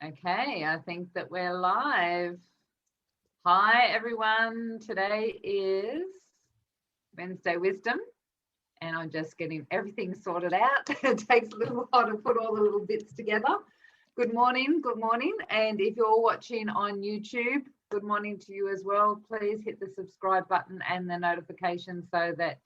Okay, I think that we're live. Hi, everyone. Today is Wednesday Wisdom, and I'm just getting everything sorted out. It takes a little while to put all the little bits together. Good morning, good morning. And if you're watching on YouTube, good morning to you as well. Please hit the subscribe button and the notification so that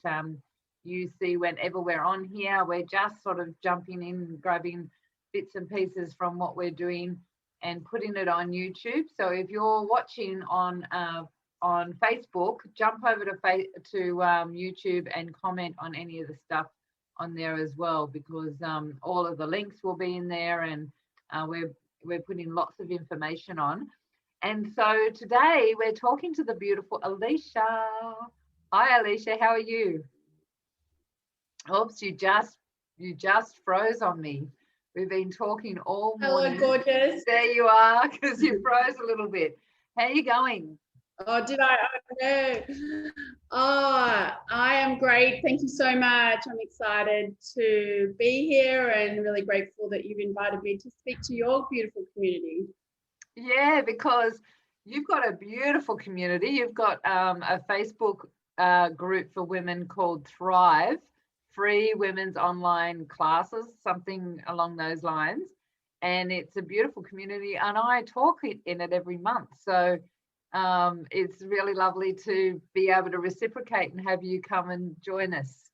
you see whenever we're on here. We're just sort of jumping in, grabbing bits and pieces from what we're doing and putting it on YouTube. So if you're watching on Facebook, jump over to YouTube and comment on any of the stuff on there as well, because all of the links will be in there, and we're putting lots of information on. And so today we're talking to the beautiful Alicia. Hi, Alicia. How are you? Oops, you just froze on me. We've been talking all morning. Hello, gorgeous. There you are, because you froze a little bit. How are you going? Oh, did I? Okay. Oh, I am great. Thank you so much. I'm excited to be here and really grateful that you've invited me to speak to your beautiful community. Yeah, because you've got a beautiful community. You've got a Facebook group for women called Thrive. Free women's online classes, something along those lines. And it's a beautiful community, and I talk in it every month. So it's really lovely to be able to reciprocate and have you come and join us.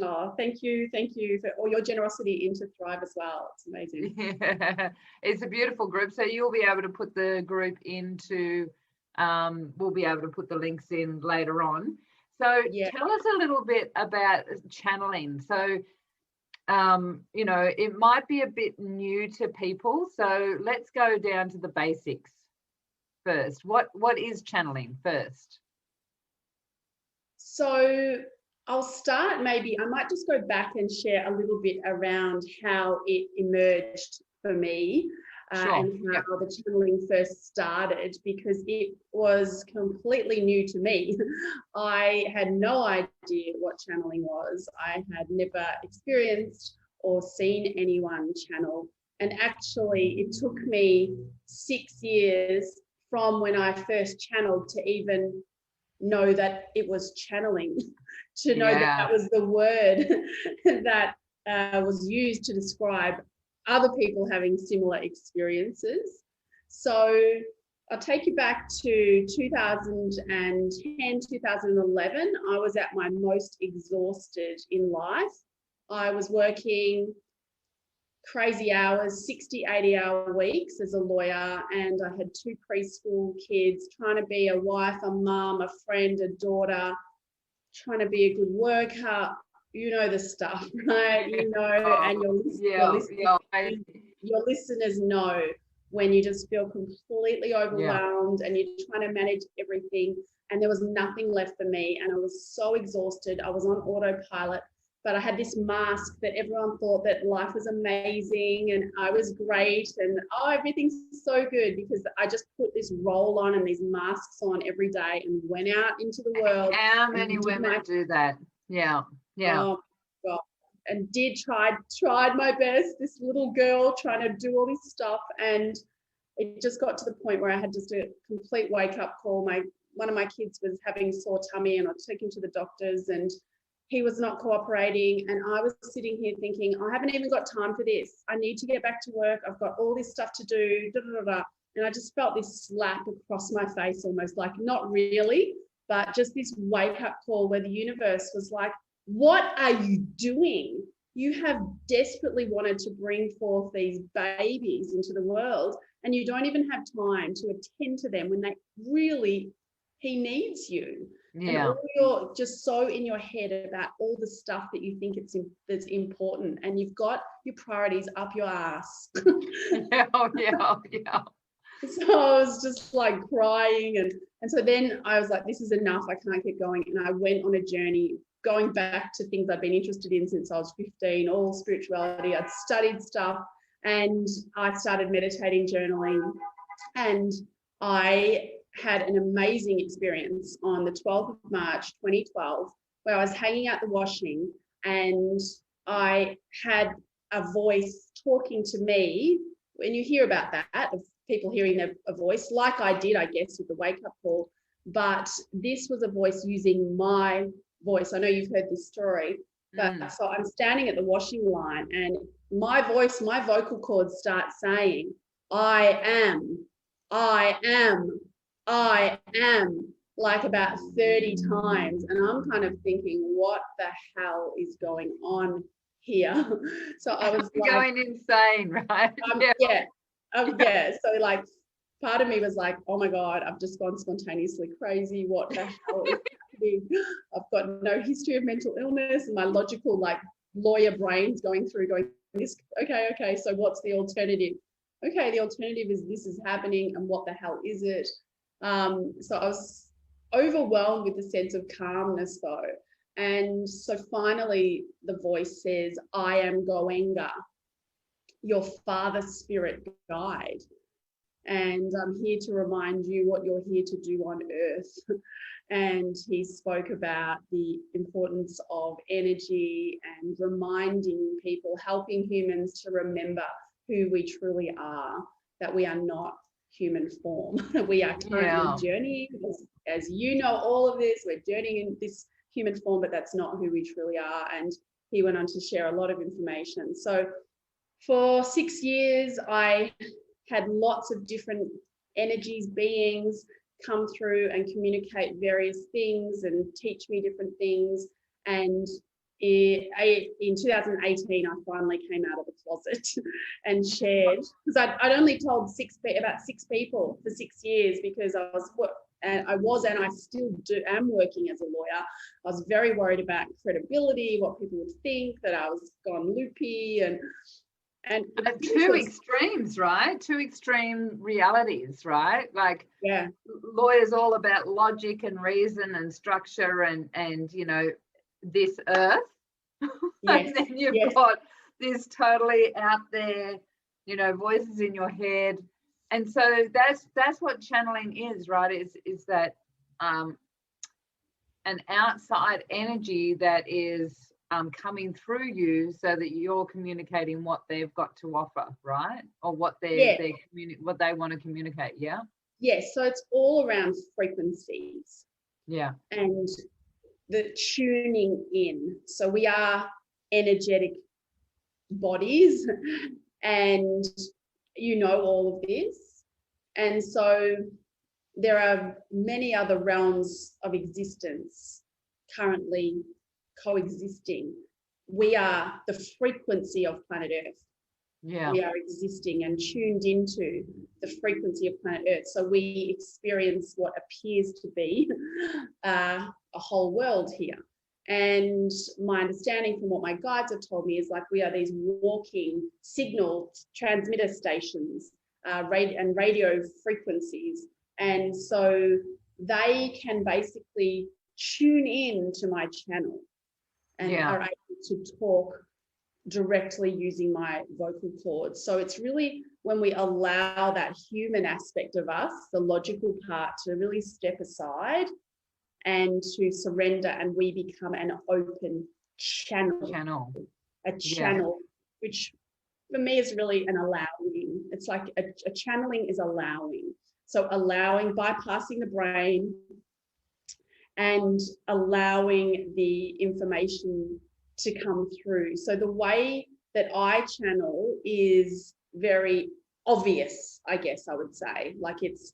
Oh, thank you. Thank you for all your generosity into Thrive as well. It's amazing. Yeah, it's a beautiful group. So you'll be able to put the group into, we'll be able to put the links in later on. So yeah. Tell us a little bit about channeling. So, you know, it might be a bit new to people. So let's go down to the basics first. What is channeling first? So I'll start, maybe I might just go back and share a little bit around how it emerged for me. Sure. And how the channeling first started, because it was completely new to me. I had no idea what channeling was. I had never experienced or seen anyone channel. And actually, it took me 6 years from when I first channeled to even know that it was channeling, to know that was the word that was used to describe other people having similar experiences. So I'll take you back to 2010, 2011. I was at my most exhausted in life. I was working crazy hours, 60, 80-hour weeks as a lawyer, and I had 2 preschool kids, trying to be a wife, a mum, a friend, a daughter, trying to be a good worker. You know the stuff, right? You know, and your listeners know when you just feel completely overwhelmed and you're trying to manage everything, and there was nothing left for me, and I was so exhausted. I was on autopilot, but I had this mask that everyone thought that life was amazing and I was great and everything's so good, because I just put this role on and these masks on every day and went out into the world. How many women do that? Yeah. Oh God. And tried my best, this little girl trying to do all this stuff, and it just got to the point where I had just a complete wake-up call. One of my kids was having sore tummy, and I took him to the doctors, and he was not cooperating, and I was sitting here thinking, I haven't even got time for this. I need to get back to work. I've got all this stuff to do, and I just felt this slap across my face, almost like, not really, but just this wake-up call where the universe was like, what are you doing? You have desperately wanted to bring forth these babies into the world, and you don't even have time to attend to them when he needs you. Yeah. And you're just so in your head about all the stuff that you think that's important, and you've got your priorities up your ass. Yeah. So I was just like crying, and so then I was like, this is enough. I can't keep going. And I went on a journey, going back to things I've been interested in since I was 15, all spirituality. I'd studied stuff, and I started meditating, journaling, and I had an amazing experience on the 12th of March 2012, where I was hanging out the washing, and I had a voice talking to me, when you hear about that, of people hearing a voice, like I did, I guess, with the wake-up call, but this was a voice using my voice. I know you've heard this story, but so I'm standing at the washing line and my voice, my vocal cords start saying, I am, like about 30 times. And I'm kind of thinking, what the hell is going on here? So I was like, going insane, right? yeah. So like part of me was like, oh my God, I've just gone spontaneously crazy. What the hell is happening? I've got no history of mental illness, and my logical like lawyer brain's going this, okay, so what's the alternative? Okay, the alternative is this is happening, and what the hell is it? So I was overwhelmed with a sense of calmness though. And so finally the voice says, I am Goenga, your father spirit guide. And I'm here to remind you what you're here to do on earth. And he spoke about the importance of energy and reminding people, helping humans to remember who we truly are, that we are not human form. We are currently journeying, as you know, all of this, we're journeying in this human form, but that's not who we truly are. And he went on to share a lot of information. So for 6 years, I had lots of different energies, beings come through and communicate various things and teach me different things. And in 2018, I finally came out of the closet and shared, because I'd only told about six people for 6 years, because I still am working as a lawyer. I was very worried about credibility, what people would think, that I was gone loopy, and two extremes, right? Two extreme realities, right? Like, yeah, lawyers all about logic and reason and structure and you know, this earth. Yes. And then you've got this totally out there, you know, voices in your head. And so that's what channeling is, right? Is that an outside energy that is coming through you, so that you're communicating what they've got to offer, right? Or what what they want to communicate. Yeah. Yes. So it's all around frequencies. Yeah. And the tuning in. So we are energetic bodies, and you know all of this. And so there are many other realms of existence currently coexisting. We are the frequency of planet Earth. Yeah. We are existing and tuned into the frequency of planet Earth. So we experience what appears to be a whole world here. And my understanding from what my guides have told me is like we are these walking signal transmitter stations, and radio frequencies. And so they can basically tune in to my channel and are able to talk directly using my vocal cords. So it's really when we allow that human aspect of us, the logical part, to really step aside and to surrender, and we become an open channel. A channel, which for me is really an allowing. It's like a channeling is allowing. So allowing, bypassing the brain and allowing the information to come through. So the way that I channel is very obvious, I guess I would say. Like it's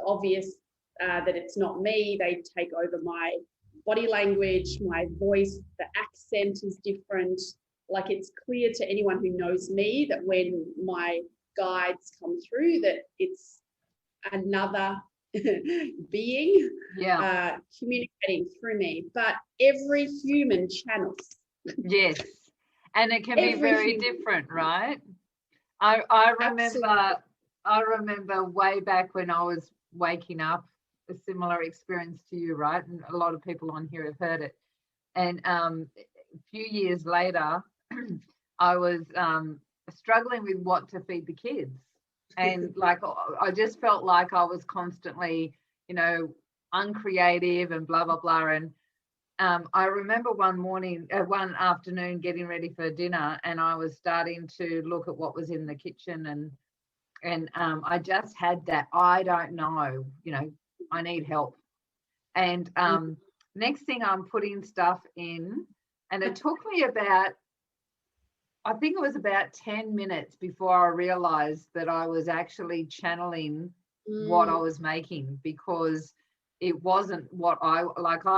obvious that it's not me. They take over my body language, my voice, the accent is different. Like it's clear to anyone who knows me that when my guides come through, that it's another being communicating through me. But every human channels. Yes. And it can be very different, right? I remember way back when I was waking up, a similar experience to you, right? And a lot of people on here have heard it. And a few years later, I was struggling with what to feed the kids. And like, I just felt like I was constantly, you know, uncreative and blah, blah, blah. And I remember one afternoon getting ready for dinner, and I was starting to look at what was in the kitchen, and I just had that, I don't know, I need help. And next thing I'm putting stuff in, and it took me I think it was about 10 minutes before I realized that I was actually channeling what I was making, because it wasn't what I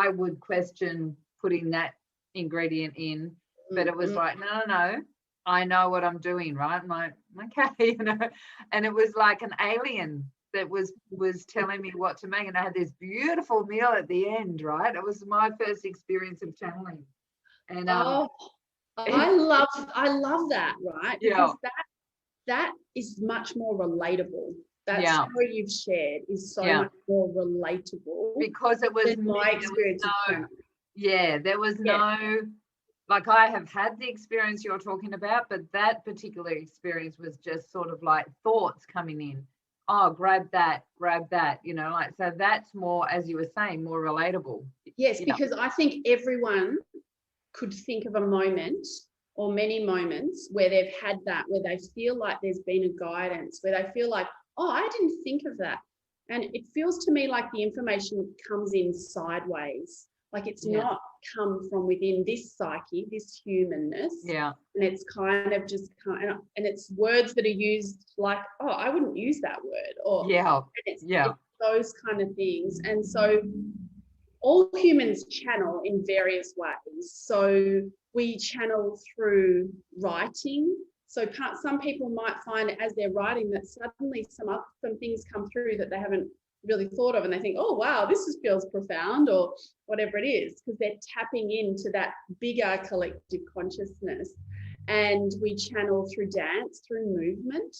would question putting that ingredient in, but it was like, no, I know what I'm doing, right? I'm like, okay, and it was like an alien that was telling me what to make, and I had this beautiful meal at the end, right? It was my first experience of channeling, and I love that, right? Because that is much more relatable. That story you've shared is so much more relatable, because it was my experience. There was no, like, I have had the experience you're talking about, but that particular experience was just sort of like thoughts coming in. Oh, grab that, like, so that's more, as you were saying, more relatable. Yes, because I think everyone could think of a moment or many moments where they've had that, where they feel like there's been a guidance, where they feel like, oh, I didn't think of that. And it feels to me like the information comes in sideways, like it's not come from within this psyche, this humanness. Yeah. And it's kind of just and it's words that are used like, oh, I wouldn't use that word. Or it's those kind of things. And so all humans channel in various ways. So we channel through writing. So some people might find as they're writing that suddenly some things come through that they haven't really thought of, and they think, oh wow, this feels profound, or whatever it is, because they're tapping into that bigger collective consciousness. And we channel through dance, through movement.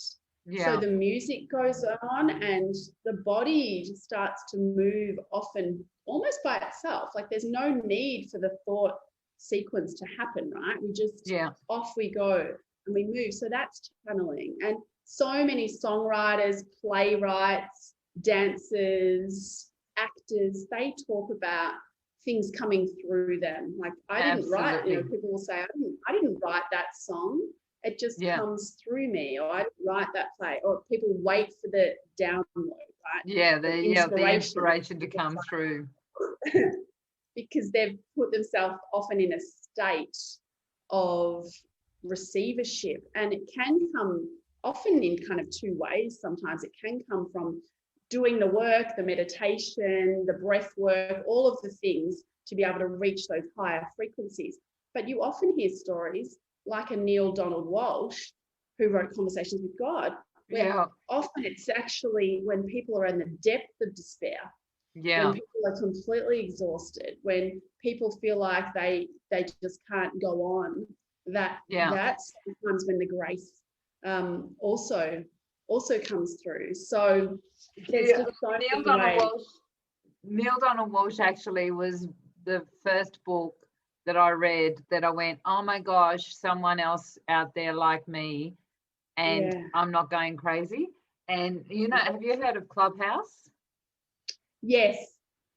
So the music goes on and the body just starts to move, often almost by itself. Like there's no need for the thought sequence to happen, right? We just off we go and we move. So that's channeling. And so many songwriters, playwrights, dancers, actors, they talk about things coming through them. Like I didn't write, people will say, I didn't write that song. It just comes through me, or I didn't write that play, or people wait for the download, right? Yeah, the inspiration to come through. Because they've put themselves often in a state of receivership, and it can come often in kind of two ways. Sometimes it can come from doing the work, the meditation, the breath work, all of the things to be able to reach those higher frequencies. But you often hear stories like a Neil Donald Walsh, who wrote Conversations with God, where often it's actually when people are in the depth of despair, when people are completely exhausted, when people feel like they just can't go on, that's sometimes when the grace also comes through. So there's just so Neil Donald Walsh actually was the first book that I read that I went, oh my gosh, someone else out there like me, and I'm not going crazy. And have you heard of Clubhouse? Yes.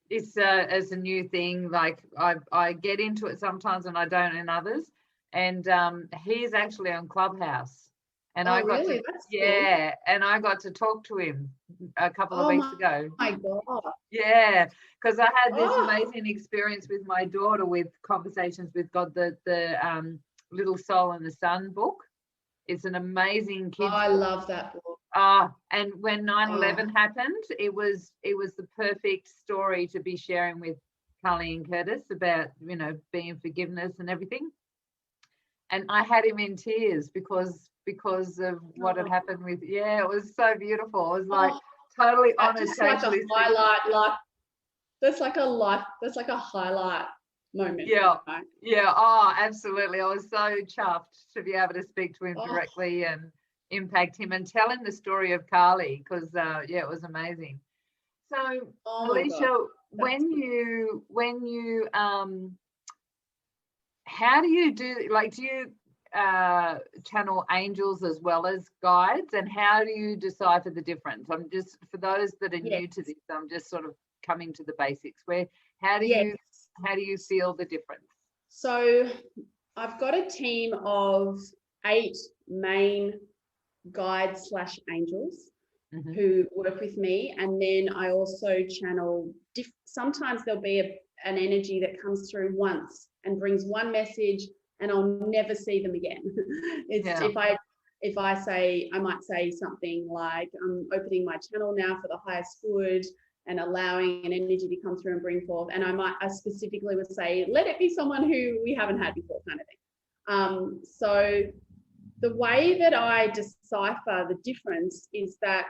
It's a new thing. Like I get into it sometimes and I don't in others. And he's actually on Clubhouse. And I got to, and I got to talk to him a couple of weeks ago. Oh my God. Yeah, because I had this amazing experience with my daughter with Conversations with God, the Little Soul in the Sun book. It's an amazing kids book. I love that book. And when 9/11 happened, it was the perfect story to be sharing with Carly and Curtis about, being forgiveness and everything. And I had him in tears because of what had happened with, it was so beautiful. It was like totally honoured to actually highlight, that's like a highlight moment. Right? Absolutely. I was so chuffed to be able to speak to him directly and impact him and tell him the story of Carly, because it was amazing. So Alicia, when you how do you do, like, do you channel angels as well as guides, and how do you decipher the difference? I'm just, for those that are new to this, I'm just sort of coming to the basics. How do you how do you feel the difference? So I've got a team of 8 main guides / angels who work with me, and then I also channel sometimes there'll be an energy that comes through once and brings one message, and I'll never see them again. If I say, I might say something like, I'm opening my channel now for the highest good and allowing an energy to come through and bring forth, and I specifically would say, let it be someone who we haven't had before, kind of thing. So the way that I decipher the difference is that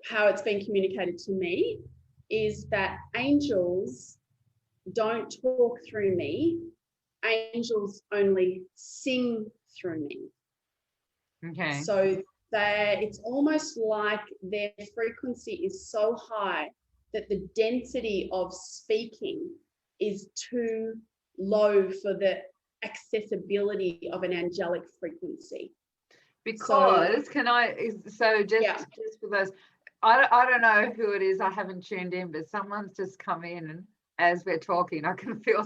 how it's been communicated to me is that angels don't talk through me. Angels only sing through me. Okay. So it's almost like their frequency is so high that the density of speaking is too low for the accessibility of an angelic frequency. Because just for those, I don't know who it is, I haven't tuned in, but someone's just come in, and as we're talking, I can feel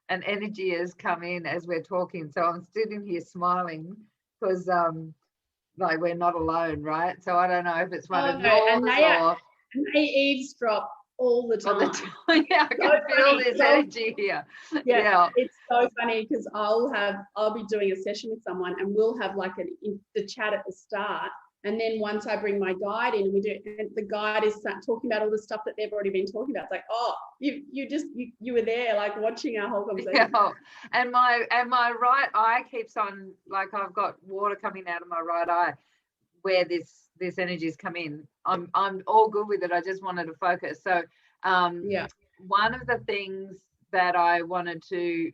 an energy has come in as we're talking. So I'm sitting here smiling because like we're not alone, right? So I don't know if it's one of yours and they eavesdrop all the time. Yeah, I can feel this energy here. Yeah, it's so funny because I'll be doing a session with someone, and we'll have like the chat at the start, and then once I bring my guide in, and the guide is talking about all the stuff that they've already been talking about. It's like, oh, you were there, like watching our whole conversation. Yeah. And my right eye keeps on, like I've got water coming out of my right eye where this energy's come in. I'm all good with it. I just wanted to focus. So one of the things that I wanted to,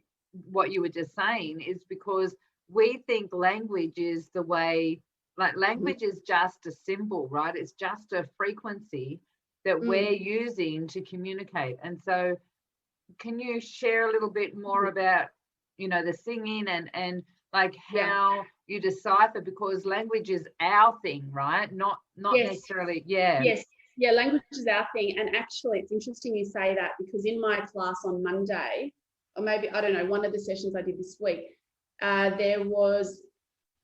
what you were just saying, is because we think language is the way, like language is just a symbol, right? It's just a frequency that we're using to communicate. And so can you share a little bit more about, the singing and like how you decipher, because language is our thing, right? Not necessarily. Yes. Yeah, language is our thing. And actually, it's interesting you say that, because in my class on Monday, or maybe, I don't know, one of the sessions I did this week, there was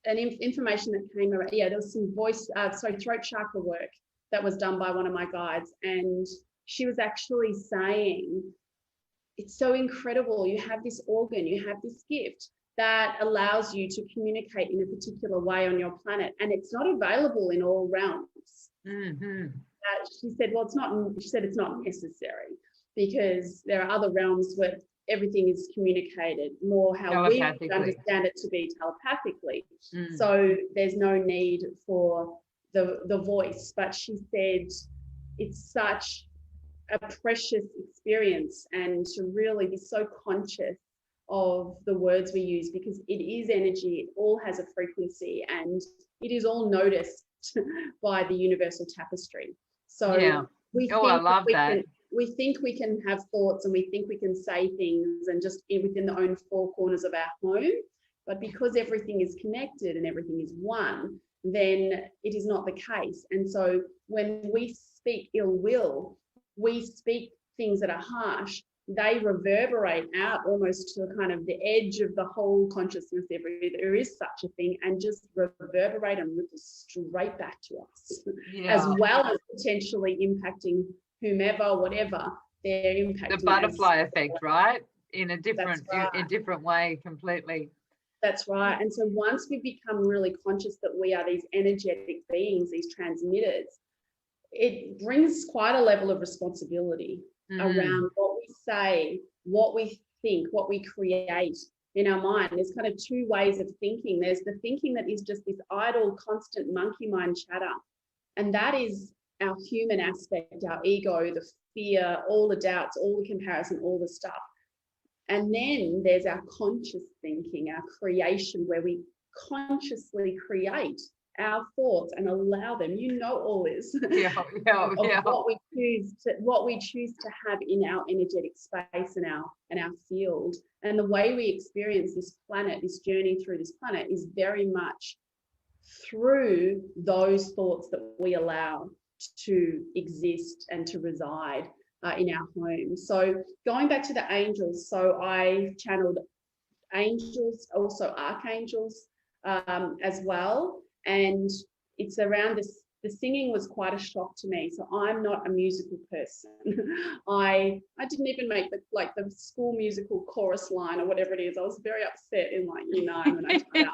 an information that came around. Yeah, there was some throat chakra work that was done by one of my guides. And she was actually saying, it's so incredible. You have this organ, you have this gift that allows you to communicate in a particular way on your planet. And it's not available in all realms. She said, well, it's not necessary, because there are other realms where everything is communicated more how we understand it to be telepathically. So there's no need for the voice. But she said it's such a precious experience, and to really be so conscious of the words we use, because it is energy, it all has a frequency, and it is all noticed by the universal tapestry. So I love that. We think we can have thoughts, and we think we can say things, and just within the own 4 corners of our home. But because everything is connected and everything is one, then it is not the case. And so when we speak ill will, we speak things that are harsh, they reverberate out almost to kind of the edge of the whole consciousness, if there is such a thing, and just reverberate and ripple straight back to us, as well as potentially impacting whomever, whatever they're impacting. The butterfly effect, right? In a different way completely. That's right. And so once we become really conscious that we are these energetic beings, these transmitters, it brings quite a level of responsibility around what we say, what we think, what we create in our mind. There's kind of 2 ways of thinking. There's the thinking that is just this idle, constant monkey mind chatter. And that is our human aspect, our ego, the fear, all the doubts, all the comparison, all the stuff. And then there's our conscious thinking, our creation, where we consciously create our thoughts and allow them, all this, what we choose to have in our energetic space and our field. And the way we experience this planet, this journey through this planet, is very much through those thoughts that we allow to exist and to reside. in our home. So going back to the angels, so I channeled angels, also archangels as well. And it's around this, the singing was quite a shock to me. So I'm not a musical person. I didn't even make the school musical chorus line or whatever it is. I was very upset in like year 9 when I tried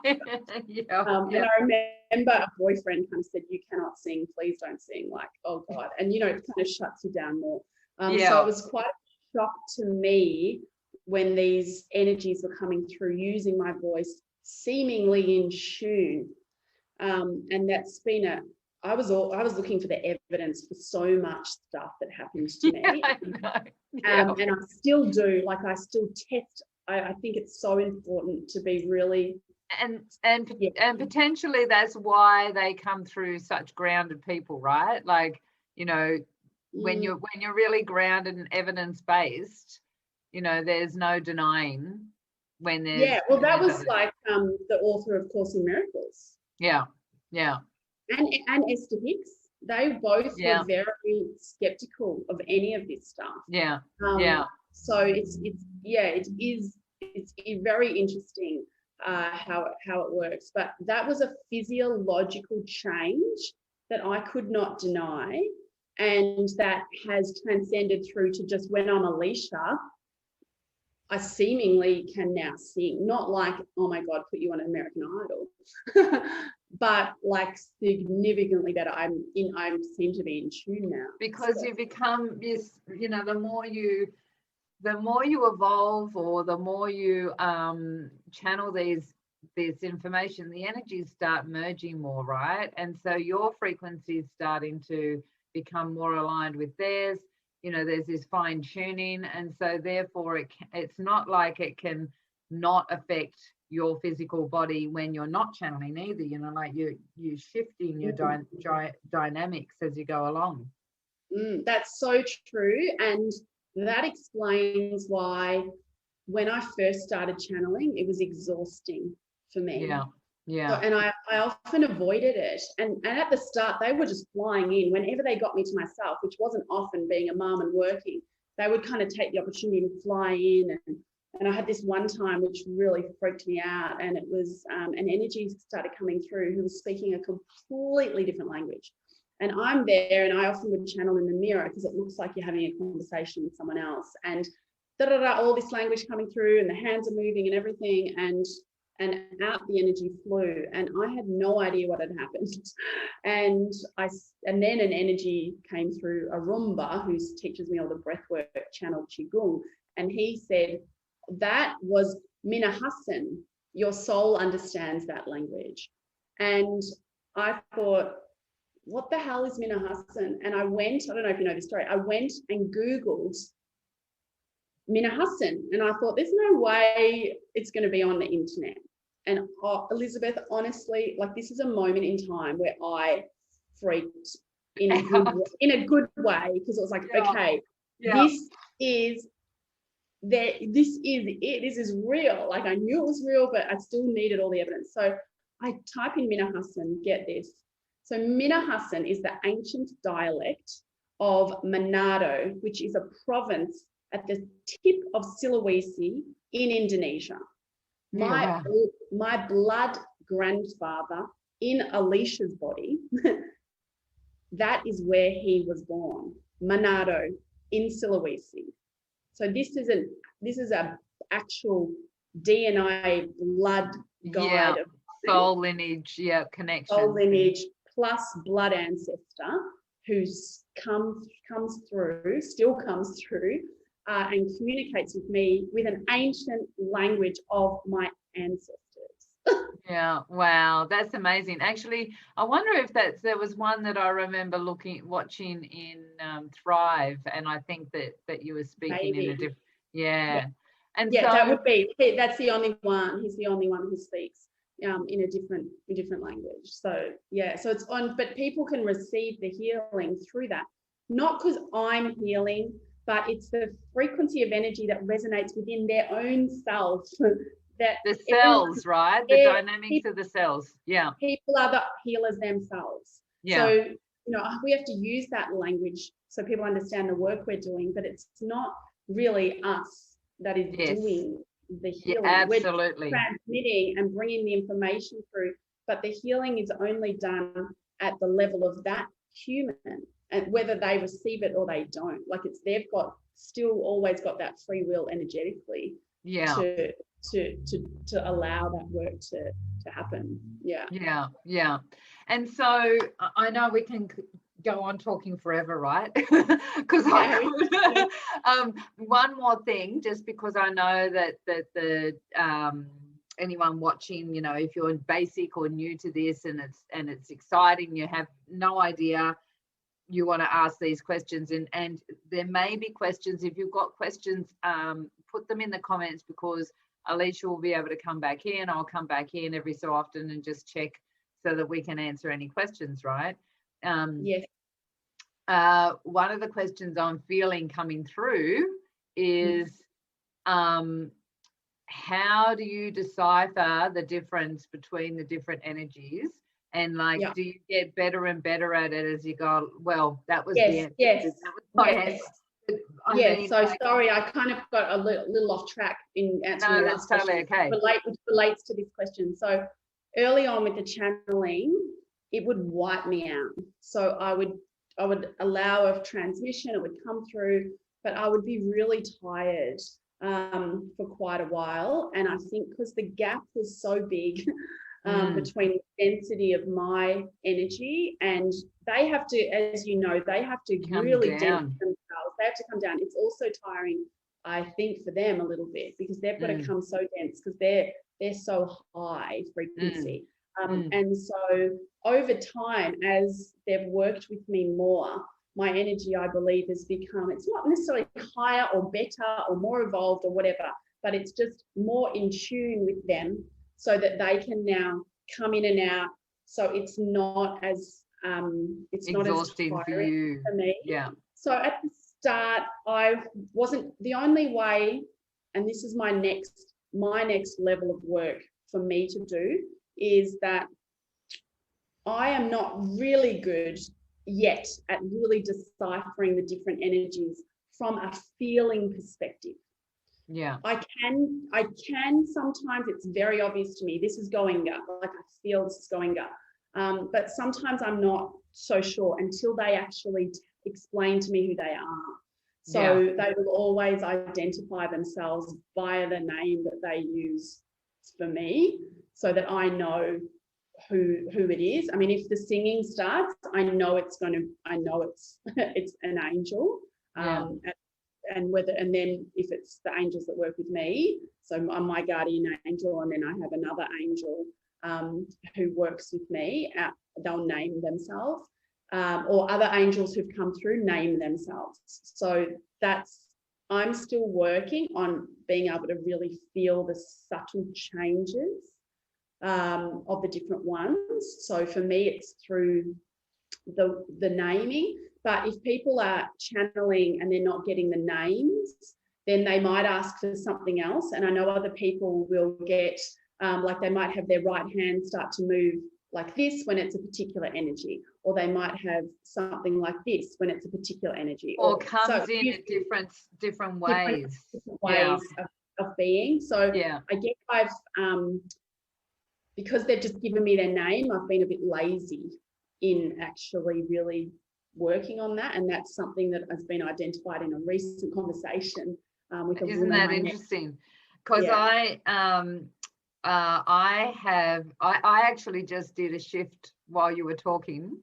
out. And I remember a boyfriend kind of said, "You cannot sing, please don't sing." Like, oh God. And it kind of shuts you down more. So it was quite a shock to me when these energies were coming through using my voice seemingly in tune. And that's been I was looking for the evidence for so much stuff that happens to me. And I still do, like I still test. I think it's so important to be really and potentially that's why they come through such grounded people, right? Like, when you're really grounded and evidence-based, there's no denying when there's that was like the author of Course in Miracles. And Esther Hicks, they both were very skeptical of any of this stuff. So it's very interesting how it works. But that was a physiological change that I could not deny, and that has transcended through to just when I'm Alicia, I seemingly can now sing, not like, oh my God, put you on American Idol, but like significantly better. I seem to be in tune now. Because you become this, the more you evolve, or the more you channel this information, the energies start merging more, right? And so your frequency is starting to become more aligned with theirs. There's this fine tuning, and so therefore it's not like it can not affect your physical body when you're not channeling either. Like you're shifting your dynamics as you go along. That's so true, and that explains why when I first started channeling, it was exhausting for me. So, and I often avoided it. And at the start, they were just flying in. Whenever they got me to myself, which wasn't often being a mum and working, they would kind of take the opportunity to fly in. And I had this one time which really freaked me out. And it was an energy started coming through who was speaking a completely different language. And I'm there, and I often would channel in the mirror because it looks like you're having a conversation with someone else. And all this language coming through, and the hands are moving and everything. And out the energy flew, and I had no idea what had happened. And then an energy came through, a Roomba who teaches me all the breath work, channeled Qigong, and he said, "That was Minahassan. Your soul understands that language." And I thought, what the hell is Minahassan? And I don't know if you know the story, I went and Googled Minahassan, and I thought, there's no way it's going to be on the internet. And Elizabeth, honestly, like, this is a moment in time where I freaked in a good way, because it was like, okay, this is it. This is real. Like, I knew it was real, but I still needed all the evidence. So I type in Minahassan, get this. So Minahassan is the ancient dialect of Manado, which is a province at the tip of Sulawesi in Indonesia. My blood grandfather in Alicia's body, that is where he was born, Manado in Sulawesi. So this is a actual DNA blood guide of soul lineage, connection. Soul lineage plus blood ancestor who comes through and communicates with me with an ancient language of my ancestors. Wow, that's amazing. Actually, I wonder if there was one that I remember watching in Thrive, and I think that you were speaking in a different. And so that would be. That's the only one. He's the only one who speaks in a different language. So so it's on. But people can receive the healing through that, not because I'm healing, but it's the frequency of energy that resonates within their own self. That the cells, right? The dynamics of the cells. People are the healers themselves. So we have to use that language so people understand the work we're doing, but it's not really us that is doing the healing. Yeah, absolutely. We're transmitting and bringing the information through, but the healing is only done at the level of that human, and whether they receive it or they don't, like they've got still always got that free will energetically to allow that work to happen. Yeah. And so I know we can go on talking forever, right? Because one more thing, just because I know that the anyone watching, you know, if you're basic or new to this and it's exciting, you have no idea, you want to ask these questions, and there may be questions. If you've got questions, put them in the comments, because Alicia will be able to come back in. I'll come back in every so often and just check so that we can answer any questions, right? Yes. One of the questions I'm feeling coming through is how do you decipher the difference between the different energies? And do you get better and better at it as you go? Well, that was the answer. Yes. That was my answer. Sorry, I kind of got a little off track in answering the last totally question. Okay. Which relates to this question. So early on with the channeling, it would wipe me out. So I would allow a transmission, it would come through, but I would be really tired for quite a while. And I think because the gap was so big between the density of my energy, and they have to, as you know, they have to really dense themselves. They have to come down. It's also tiring, I think, for them a little bit, because they've got to come so dense because they're so high frequency. And so over time, as they've worked with me more, my energy, I believe, has become, it's not necessarily higher or better or more evolved or whatever, but it's just more in tune with them, so that they can now come in and out. So it's not as exhausting for you. For me. Yeah. So at the start, I wasn't the only way, and this is my next level of work for me to do, is that I am not really good yet at really deciphering the different energies from a feeling perspective. Yeah. I can sometimes, it's very obvious to me, this is going up, like I feel this is going up. But sometimes I'm not so sure until they actually explain to me who they are. So they will always identify themselves via the name that they use for me, so that I know who it is. I mean, if the singing starts, I know it's it's an angel. And then if it's the angels that work with me, so I'm my guardian angel, and then I have another angel who works with me. They'll name themselves, or other angels who've come through name themselves. So I'm still working on being able to really feel the subtle changes of the different ones. So for me, it's through the naming. But if people are channeling and they're not getting the names, then they might ask for something else. And I know other people will get, like they might have their right hand start to move like this when it's a particular energy, or they might have something like this when it's a particular energy. Or comes in different ways. Different ways of being. So I guess I've, because they've just given me their name, I've been a bit lazy in actually really working on that, and that's something that has been identified in a recent conversation with a woman. Isn't that interesting? Because I actually just did a shift while you were talking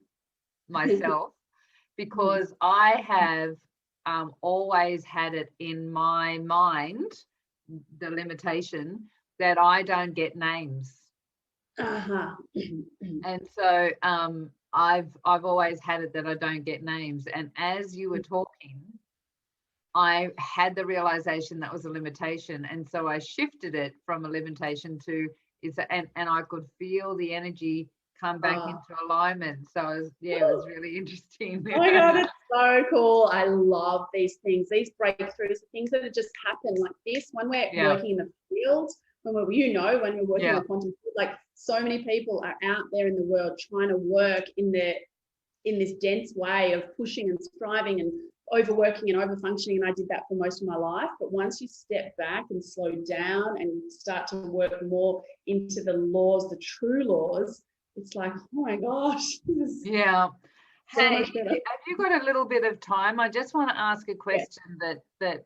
myself, because I have always had it in my mind, the limitation that I don't get names. And so I've always had it that I don't get names. And as you were talking, I had the realization that was a limitation. And so I shifted it from a limitation to, and I could feel the energy come back into alignment. So it was really interesting. Oh my God, it's so cool. I love these things, these breakthroughs, things that have just happened like this when we're working in the field, when we're working in the quantum field. Like, so many people are out there in the world trying to work in their in this dense way of pushing and striving and overworking and overfunctioning, and I did that for most of my life. But once you step back and slow down and start to work more into the laws, the true laws, it's like, oh my gosh, this is so much better. Have you got a little bit of time? I just want to ask a question that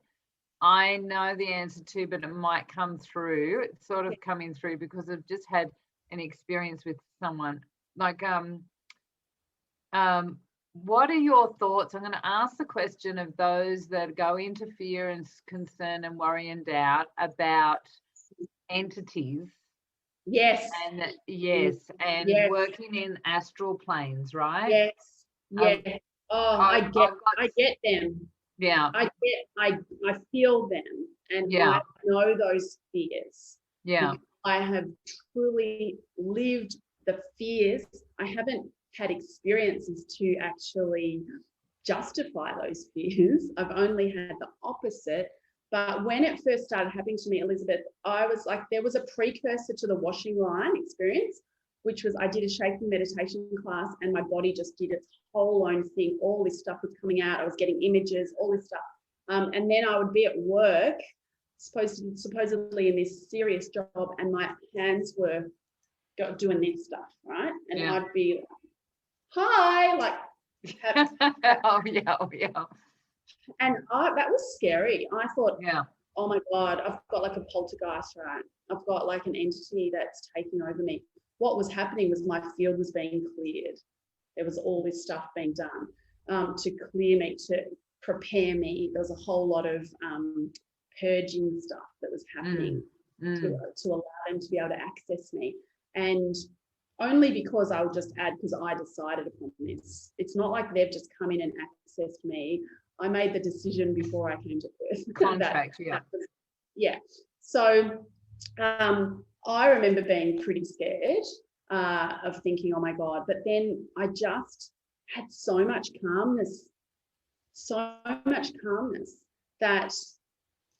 I know the answer to, but it might come through. It's sort of coming through because I've just had an experience with someone. Like, what are your thoughts? I'm going to ask the question of those that go into fear and concern and worry and doubt about entities. Yes. And working in astral planes, right? Yes. Yeah. I get them. Yeah. I feel them, and I know those fears. Yeah. I have truly lived the fears. I haven't had experiences to actually justify those fears. I've only had the opposite. But when it first started happening to me, Elizabeth, I was like, there was a precursor to the washing line experience, which was I did a shaking meditation class and my body just did its whole own thing. All this stuff was coming out. I was getting images, all this stuff. And then I would be at work, supposedly in this serious job, and my hands were doing this stuff, right? And I'd be like, hi, like. Oh yeah. And that was scary. I thought, oh my God, I've got like a poltergeist, right? I've got like an entity that's taking over me. What was happening was my field was being cleared. There was all this stuff being done to clear me, to prepare me. There was a whole lot of purging stuff that was happening to allow them to be able to access me. And only because I'll just add, because I decided upon this. It's not like they've just come in and accessed me. I made the decision before I came to Perth. Contract, yeah. So I remember being pretty scared of thinking, oh my God. But then I just had so much calmness that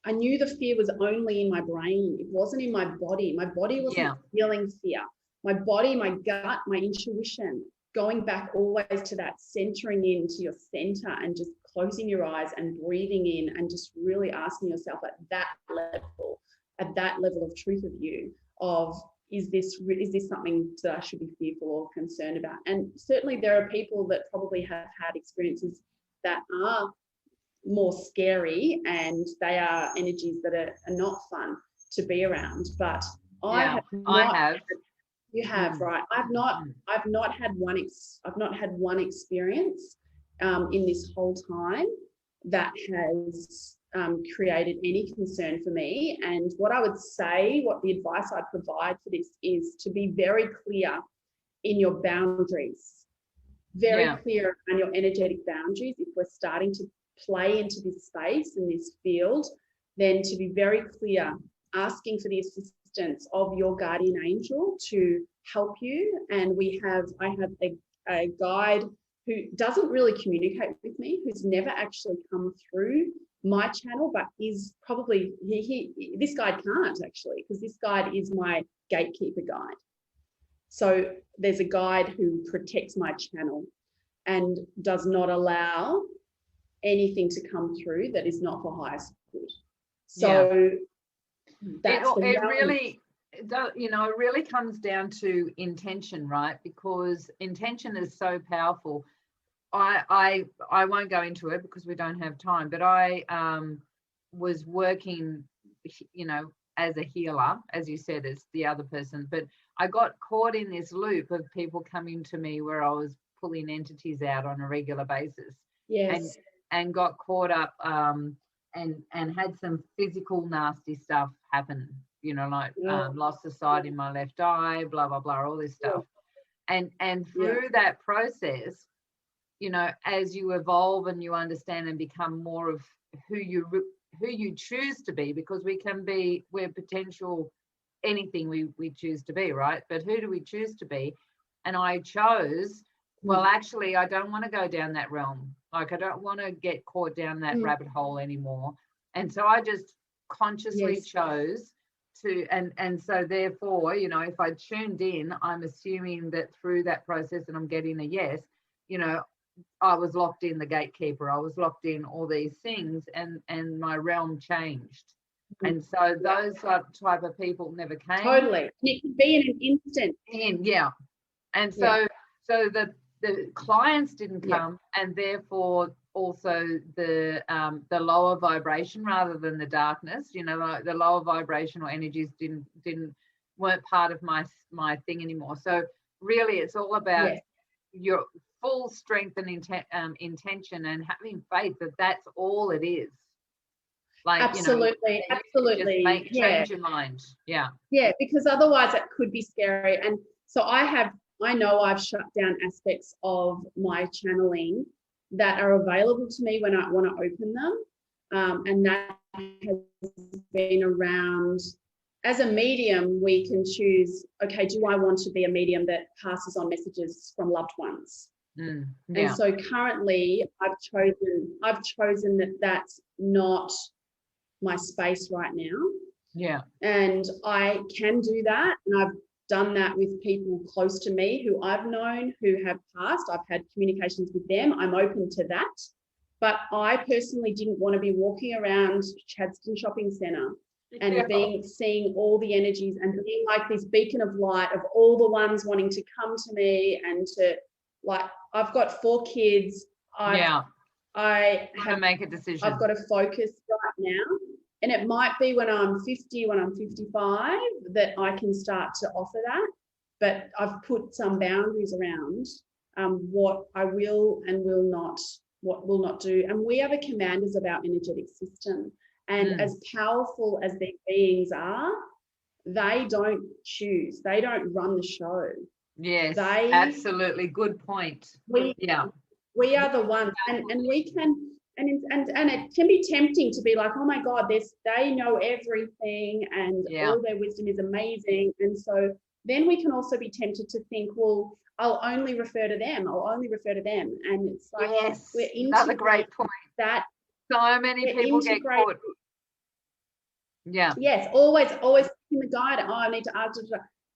I knew the fear was only in my brain. It wasn't in my body. My body wasn't feeling fear. My body, my gut, my intuition, going back always to that centering into your center and just closing your eyes and breathing in and just really asking yourself at that level of truth of you, of is this something that I should be fearful or concerned about? And certainly there are people that probably have had experiences that are more scary, and they are energies that are not fun to be around. But I have. You have, right? I've not had one experience in this whole time that has created any concern for me. And what I would say, what the advice I'd provide for this is to be very clear in your boundaries, very clear on your energetic boundaries. If we're starting to play into this space and this field, then to be very clear, asking for the assistance of your guardian angel to help you. And I have a guide who doesn't really communicate with me, who's never actually come through my channel, but is probably, this guide can't actually, because this guide is my gatekeeper guide. So there's a guide who protects my channel and does not allow anything to come through that is not for highest good. So that's it really comes down to intention, right? Because intention is so powerful. I won't go into it because we don't have time, but I was working, as a healer, as you said, as the other person, but I got caught in this loop of people coming to me where I was pulling entities out on a regular basis. Yes. And got caught up and had some physical nasty stuff happen, lost the sight in my left eye, blah, blah, blah, all this stuff. And through that process, as you evolve and you understand and become more of who you choose to be, because we're potential anything we choose to be, right? But who do we choose to be? And I chose, well, actually, I don't want to go down that realm. Like, I don't want to get caught down that rabbit hole anymore. And so I just consciously chose to, and so therefore, if I tuned in, I'm assuming that through that process and I'm getting a yes, I was locked in the gatekeeper. I was locked in all these things, and my realm changed. And so those type of people never came. Totally. It could be in an instant. And so the clients didn't come, and therefore also the lower vibration rather than the darkness. You know, like the lower vibrational energies weren't part of my thing anymore. So really, it's all about your full strength and intention, and having faith that that's all it is. Like, absolutely, you know, absolutely, just change your mind. Yeah, because otherwise it could be scary. And so I know I've shut down aspects of my channeling that are available to me when I want to open them, and that has been around. As a medium, we can choose, okay, do I want to be a medium that passes on messages from loved ones? And so currently I've chosen that that's not my space right now. And I can do that, and I've done that with people close to me who I've known who have passed. I've had communications with them. I'm open to that, but I personally didn't want to be walking around Chadstone Shopping Centre and seeing all the energies and being like this beacon of light of all the ones wanting to come to me and to, like, I've got 4 kids. I have to make a decision. I've got to focus right now. And it might be when I'm 50, when I'm 55, that I can start to offer that. But I've put some boundaries around what I will and will not do. And we are the commanders of our energetic system. And as powerful as their beings are, they don't choose. They don't run the show. Yes, absolutely. Good point. We are the ones, and we can, and it can be tempting to be like, oh my God, they know everything, and all their wisdom is amazing. And so then we can also be tempted to think, well, I'll only refer to them. And it's like, we're another great point. That so many people get caught. Yes, always in the guide. Oh, I need to ask.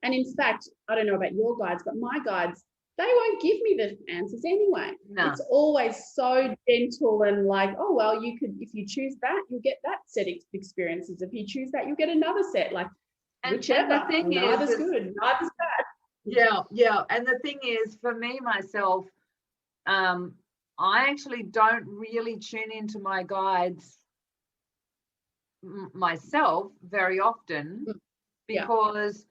And in fact, I don't know about your guides, but my guides, they won't give me the answers anyway. No. It's always so gentle and like, oh, well, you could, if you choose that, you'll get that set of experiences. If you choose that, you'll get another set. Like, whichever. And the thing neither's good, neither's bad. Yeah. And the thing is, for me, myself, I actually don't really tune into my guides myself very often because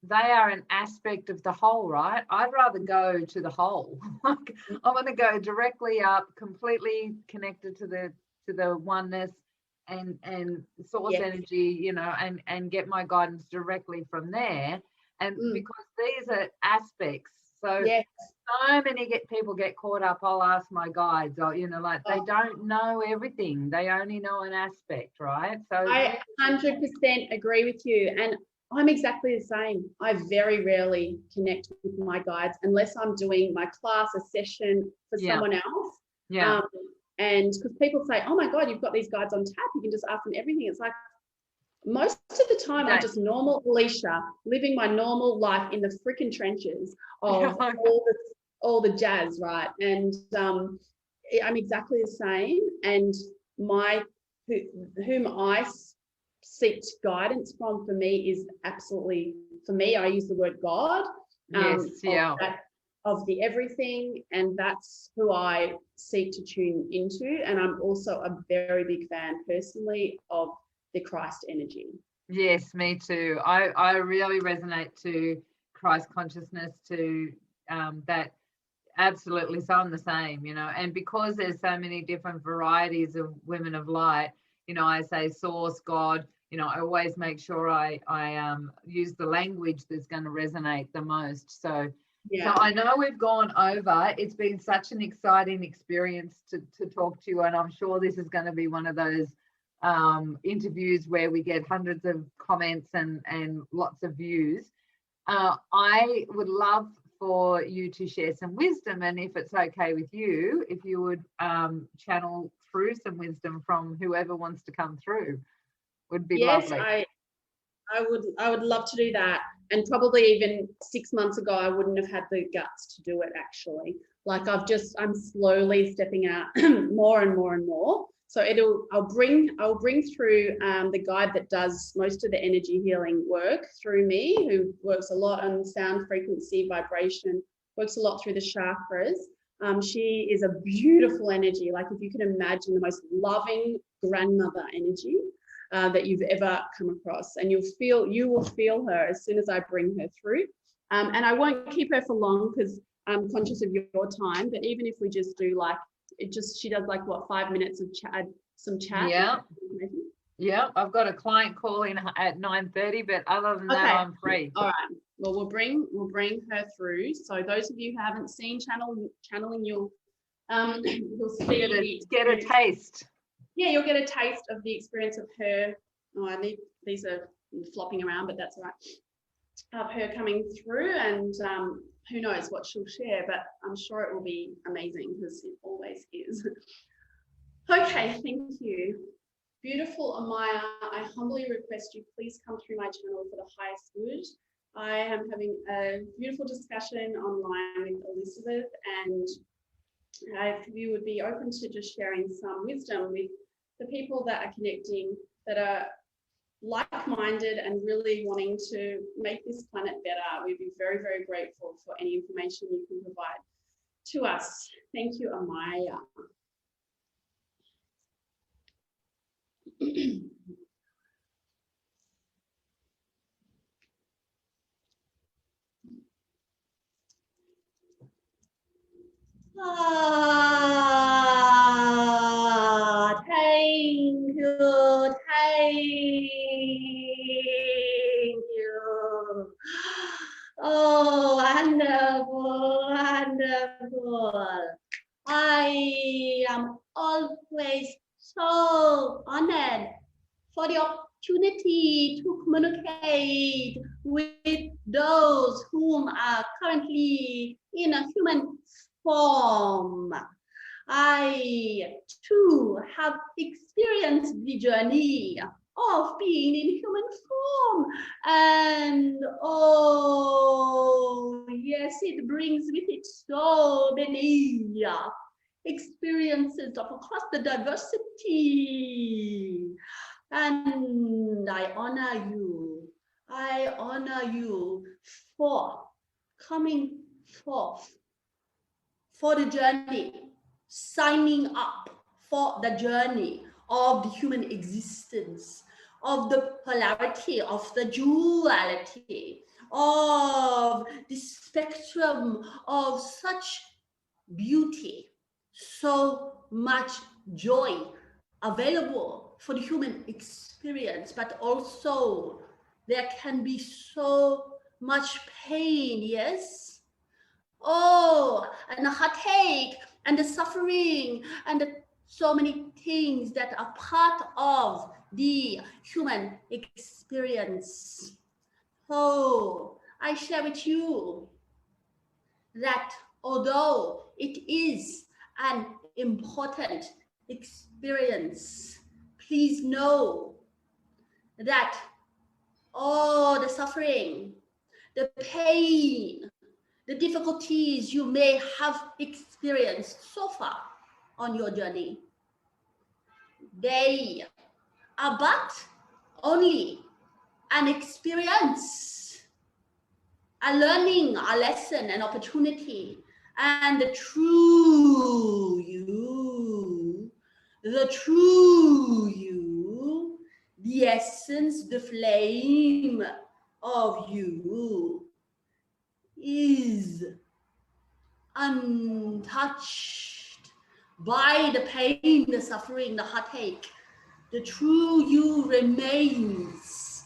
they are an aspect of the whole, right? I'd rather go to the whole. I want to go directly up, completely connected to the oneness and source energy, you know, and get my guidance directly from there. And because these are aspects, so many people get caught up. I'll ask my guides, or you know, like they don't know everything. They only know an aspect, right? So I 100% agree with you, and I'm exactly the same. I very rarely connect with my guides unless I'm doing my class, a session for someone else. And because people say, oh my God, you've got these guides on tap, you can just ask them everything. It's like, most of the time I'm just normal Alicia, living my normal life in the freaking trenches of all the jazz, right? And I'm exactly the same. And whom I seek guidance from, for me, is absolutely, for me, I use the word God. Of the everything, and that's who I seek to tune into. And I'm also a very big fan personally of the Christ energy. Yes, me too. I really resonate to Christ consciousness, to that absolutely. So I'm the same, you know, and because there's so many different varieties of women of light, you know, I say source, God, you know, I always make sure I use the language that's going to resonate the most. So I know we've gone over. It's been such an exciting experience to talk to you, and I'm sure this is going to be one of those interviews where we get hundreds of comments and lots of views. I would love for you to share some wisdom, and if it's okay with you, if you would channel through some wisdom from whoever wants to come through, would be lovely. I would love to do that. And probably even 6 months ago, I wouldn't have had the guts to do it, actually. Like I'm slowly stepping out more and more and more. So I'll bring through the guide that does most of the energy healing work through me, who works a lot on sound frequency, vibration, works a lot through the chakras. She is a beautiful energy. Like, if you can imagine, the most loving grandmother energy that you've ever come across, and you will feel her as soon as I bring her through. And I won't keep her for long because I'm conscious of your time. But even if we just do like, she does like what, 5 minutes of some chat. Yeah, I've got a client call in at 9:30, but other than that, I'm free. All right. Well, we'll bring her through. So those of you who haven't seen channeling, you'll see get a taste. Yeah, you'll get a taste of the experience of her. Oh, these are flopping around, but that's all right. Of her coming through, and who knows what she'll share, but I'm sure it will be amazing, because it always is. Okay, thank you. Beautiful Amaya, I humbly request you please come through my channel for the highest good. I am having a beautiful discussion online with Elizabeth, and if you would be open to just sharing some wisdom with the people that are connecting, that are like-minded and really wanting to make this planet better, we'd be very, very grateful for any information you can provide to us. Thank you, Amaya. Thank you. Oh, wonderful, wonderful. I am always so honored for the opportunity to communicate with those whom are currently in a human form. I too have experienced the journey of being in human form, and oh yes, it brings with it so many experiences of across the diversity, and I honor you for coming forth for the journey, signing up for the journey of the human existence, of the polarity, of the duality, of the spectrum of such beauty, so much joy available for the human experience, but also there can be so much pain, yes? Oh, and the heartache and the suffering and so many things that are part of the human experience. Oh, I share with you that although it is an important experience, please know that all the suffering, the pain, the difficulties you may have experienced so far on your journey, they are but only an experience, a learning, a lesson, an opportunity, and the true you, the essence, the flame of you is untouched by the pain, the suffering, the heartache. The true you remains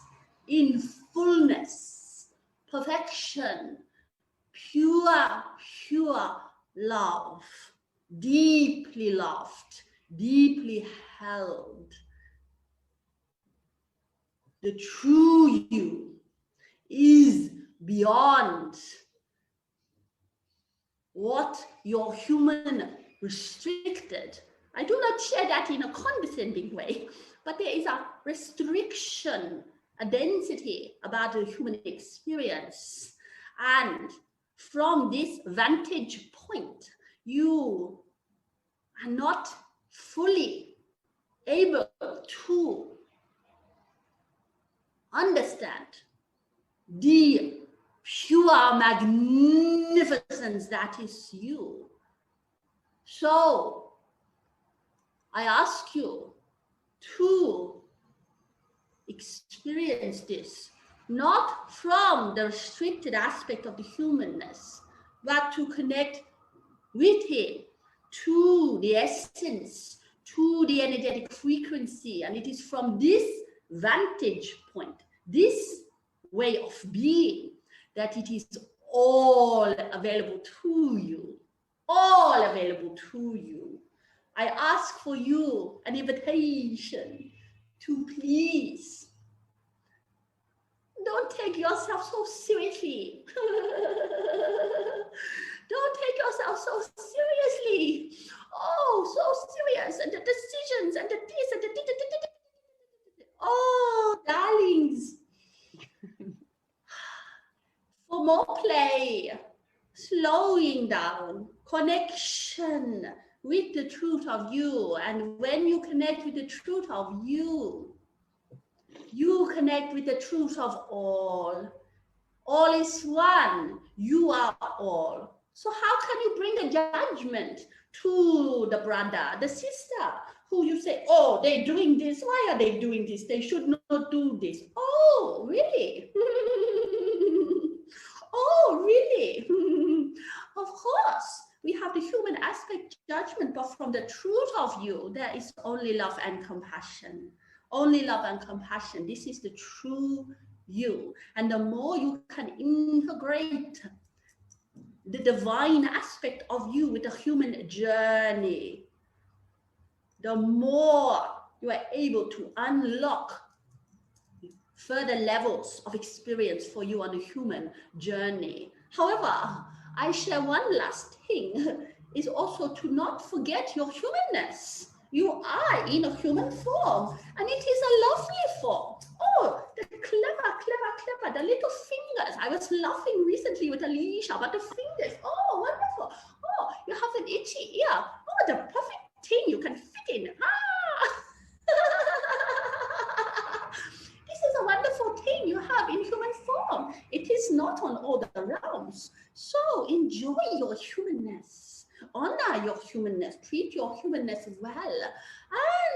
in fullness, perfection, pure love, deeply loved, deeply held. The true you is beyond what your human restricted. I do not share that in a condescending way, but there is a restriction, a density about the human experience. And from this vantage point, you are not fully able to understand the pure magnificence that is you. So I ask you to experience this, not from the restricted aspect of the humanness, but to connect with it, to the essence, to the energetic frequency. And it is from this vantage point, this way of being, that it is all available to you, all available to you. I ask for you an invitation to please don't take yourself so seriously. Don't take yourself so seriously. Oh, so serious. And the decisions and the this and the oh, darlings. For more play, slowing down, connection with the truth of you. And when you connect with the truth of you, you connect with the truth of all. All is one. You are all. So how can you bring a judgment to the brother, the sister, who you say, oh, they're doing this. Why are they doing this? They should not do this. Oh, really? Oh, really? Of course, we have the human aspect judgment, but from the truth of you, there is only love and compassion. Only love and compassion. This is the true you. And the more you can integrate the divine aspect of you with the human journey, the more you are able to unlock further levels of experience for you on the human journey. However, I share one last thing, is also to not forget your humanness. You are in a human form, and it is a lovely form. Oh, the clever, the little fingers. I was laughing recently with Alicia about the fingers. Oh, wonderful. Oh, you have an itchy ear. Oh, the perfect thing you can fit in. Ah! This is a wonderful thing you have in human form. It is not on all the realms. So enjoy your humanness. Honor your humanness. Treat your humanness well.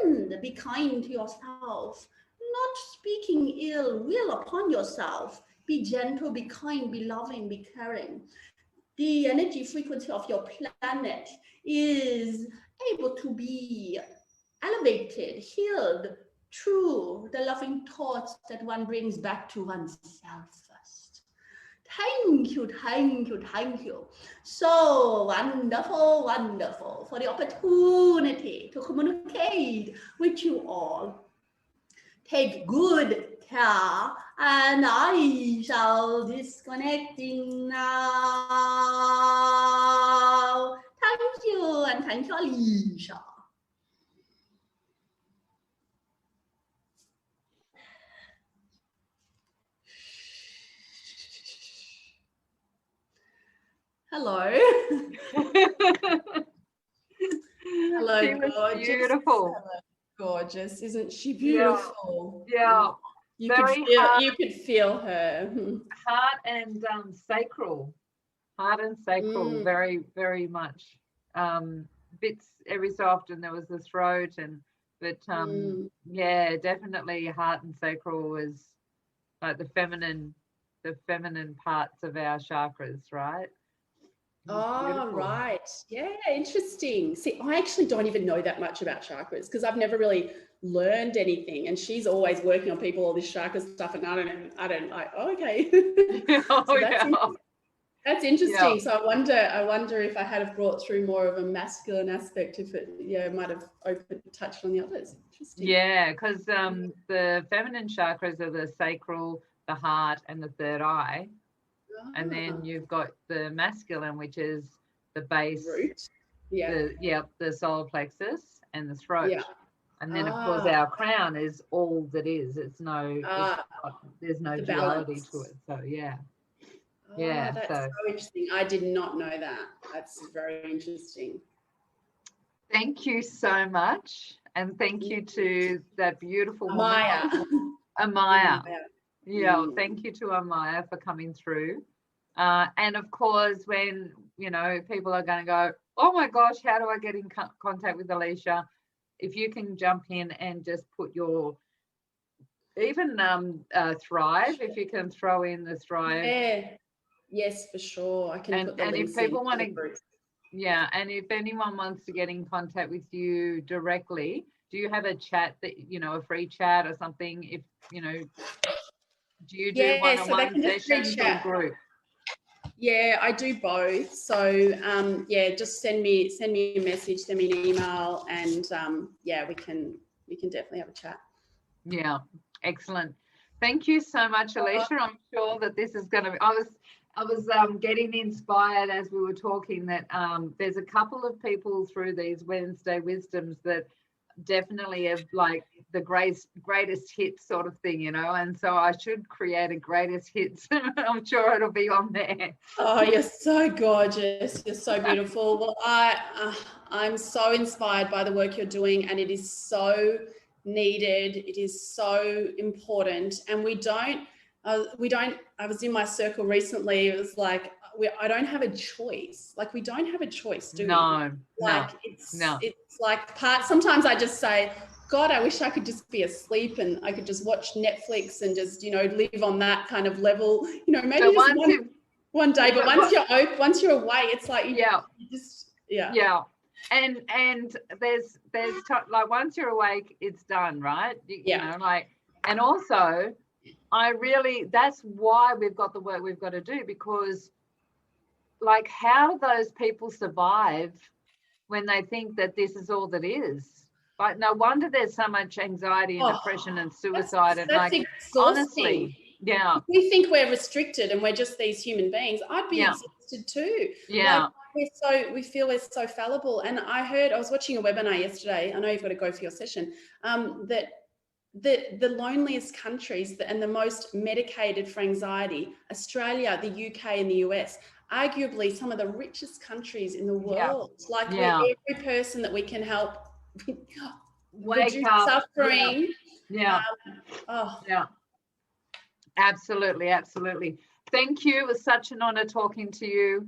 And be kind to yourself. Not speaking ill will upon yourself. Be gentle, be kind, be loving, be caring. The energy frequency of your planet is able to be elevated, healed through the loving thoughts that one brings back to oneself first. Thank you, thank you, thank you. So wonderful, wonderful for the opportunity to communicate with you all. Take good care, and I shall disconnecting now. Thank you, and thank you, Alicia. Hello. Hello, she was gorgeous. beautiful. Hello, gorgeous. Isn't she beautiful? Yeah. You could feel her. Heart and sacral. Heart and sacral, very, very much. Bits every so often there was the throat, but yeah, definitely heart and sacral was like the feminine parts of our chakras, right? Oh, beautiful. Right. Yeah, interesting. See, I actually don't even know that much about chakras because I've never really learned anything, and she's always working on people, all this chakra stuff, and I don't like, oh, okay. So that's interesting. Yeah. So I wonder if I had have brought through more of a masculine aspect, if it might have touched on the others. Interesting. Yeah, because the feminine chakras are the sacral, the heart, and the third eye. And then you've got the masculine, which is the base, root, the solar plexus and the throat. Yeah. And then of course our crown is all that is. It's no, there's no duality to it. So yeah. Yeah, that's so so interesting. I did not know that. That's very interesting. thank you so much. And thank you to that beautiful Amaya. woman, Amaya. Yeah, thank you to Amaya for coming through. And of course, when, you know, people are going to go, oh my gosh, how do I get in contact with Alicia? If you can jump in and just put your, even Thrive, if you can throw in the Thrive. Yeah. Yes, for sure. I can put the links if people want to, groups. yeah, and if anyone wants to get in contact with you directly, do you have a chat that, you know, a free chat or something? If, you know, do you do one-on-one sessions or group? Yeah, I do both. So yeah, just send me a message, send me an email, and yeah, we can definitely have a chat. Yeah, excellent. Thank you so much, Alicia. I'm sure that this is going to be, I was getting inspired as we were talking that there's a couple of people through these Wednesday Wisdoms that definitely have like the greatest hits sort of thing, you know, and so I should create a greatest hits. I'm sure it'll be on there. Oh, you're so gorgeous. You're so beautiful. Well, I'm so inspired by the work you're doing, and it is so needed. It is so important, and we don't, I was in my circle recently. It was like, I don't have a choice. Like, we don't have a choice, do we? Like, it's like sometimes I just say, God, I wish I could just be asleep and I could just watch Netflix and just, you know, live on that kind of level, you know, maybe just one day, but once you're away, it's like, you just. And there's like, once you're awake, it's done, right? You know, like, and also that's why we've got the work we've got to do, because like, how do those people survive when they think that this is all that is? Like, no wonder there's so much anxiety and depression and suicide. That's like, exhausting. Honestly, yeah. We think we're restricted and we're just these human beings. I'd be exhausted too. Yeah. Like, we feel we're so fallible. And I was watching a webinar yesterday. I know you've got to go for your session. That the loneliest countries and the most medicated for anxiety, Australia, the UK, and the US, arguably some of the richest countries in the world. Like, every person that we can help reduce suffering. Absolutely. Thank you. It was such an honor talking to you.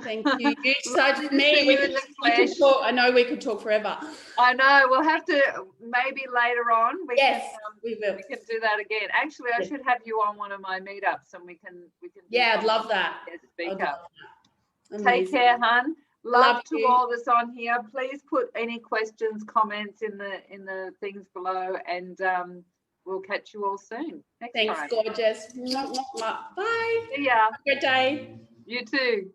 Thank you. You such me. I know we could talk forever. I know. We'll have to maybe later on. We will. We can do that again. Actually, I should have you on one of my meetups, and we can. Yeah, I'd love that. Take care, hun. Love to all that's on here. Please put any questions, comments in the things below, and we'll catch you all soon. Thanks, gorgeous. Bye. See ya. Have a good day. You too.